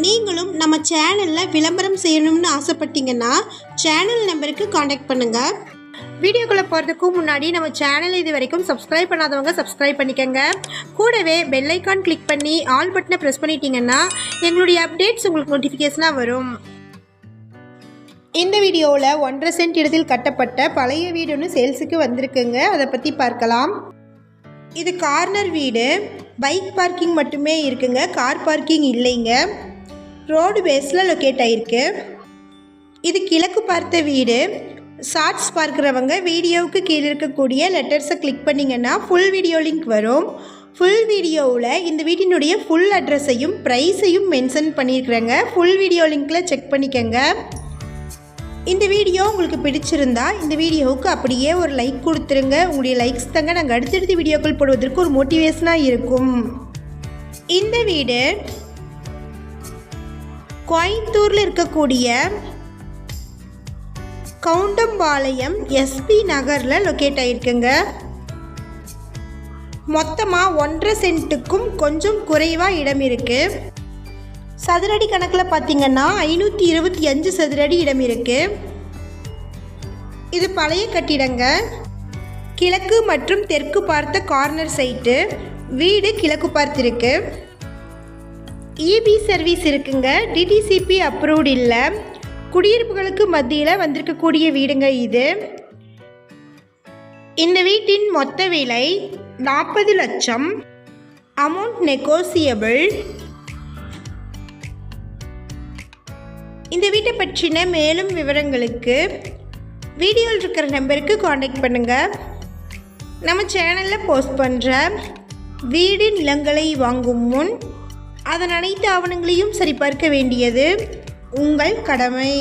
நீங்களும் நம்ம சேனலில் விளம்பரம் செய்யணும்னு ஆசைப்பட்டீங்கன்னா சேனல் நம்பருக்கு காண்டாக்ட் பண்ணுங்கள். வீடியோக்குள்ளே போகிறதுக்கு முன்னாடி நம்ம சேனல் இது வரைக்கும் சப்ஸ்கிரைப் பண்ணாதவங்க சப்ஸ்கிரைப் பண்ணிக்கோங்க. கூடவே பெல் ஐக்கான் கிளிக் பண்ணி ஆல் பட்டனை ப்ரெஸ் பண்ணிட்டீங்கன்னா எங்களுடைய அப்டேட்ஸ் உங்களுக்கு நோட்டிஃபிகேஷனாக வரும். இந்த வீடியோவில் 1.5 சென்ட் இடத்தில் கட்டப்பட்ட பழைய வீடு ஒன்று சேல்ஸுக்கு வந்திருக்குங்க. அதை பற்றி பார்க்கலாம். இது கார்னர் வீடு. பைக் பார்க்கிங் மட்டுமே இருக்குங்க, கார் பார்க்கிங் இல்லைங்க. ரோடு பேஸில் லொக்கேட் ஆகிருக்கு. இது கிழக்கு பார்த்த வீடு. ஷார்ட்ஸ் பார்க்குறவங்க வீடியோவுக்கு கீழே இருக்கக்கூடிய லெட்டர்ஸை கிளிக் பண்ணிங்கன்னா ஃபுல் வீடியோ லிங்க் வரும். ஃபுல் வீடியோவில் இந்த வீட்டினுடைய ஃபுல் அட்ரஸையும் ப்ரைஸையும் மென்ஷன் பண்ணியிருக்கிறேங்க. ஃபுல் வீடியோ லிங்க்கில் செக் பண்ணிக்கோங்க. இந்த வீடியோ உங்களுக்கு பிடிச்சிருந்தா இந்த வீடியோவுக்கு அப்படியே ஒரு லைக் கொடுத்துருங்க. உங்களுடைய லைக்ஸ் தாங்க நாங்கள் அடுத்தடுத்த வீடியோக்கள் போடுவதற்கு ஒரு மோட்டிவேஷனாக இருக்கும். இந்த வீடு கோயம்புத்தூரில் இருக்கக்கூடிய கவுண்டம்பாளையம் எஸ்பி நகரில் லொக்கேட் ஆகிருக்குங்க. மொத்தமாக 1.5 சென்ட்டுக்கும் கொஞ்சம் குறைவாக இடம் இருக்குது. சதுரடி கணக்கில் பார்த்திங்கன்னா 525 சதுரடி இடம் இருக்குது. இது பழைய கட்டிடங்க. கிழக்கு மற்றும் தெற்கு பார்த்த கார்னர் சைட்டு. வீடு கிழக்கு பார்த்துருக்கு. இபி சர்வீஸ் இருக்குங்க. டிடிசிபி அப்ரூவ்டு இல்லை. குடியிருப்புகளுக்கு மத்தியில் வந்திருக்கக்கூடிய வீடுங்க இது. இந்த வீட்டின் மொத்த விலை 40 லட்சம். Amount negotiable. இந்த வீட்டை பற்றின மேலும் விவரங்களுக்கு வீடியோவில் இருக்கிற நம்பருக்கு காண்டாக்ட் பண்ணுங்கள். நம்ம சேனலில் போஸ்ட் பண்ணுற வீடு நிலங்களை வாங்கும் முன் அதன் அனைத்து ஆவணங்களையும் சரிபார்க்க வேண்டியது உங்கள் கடமை.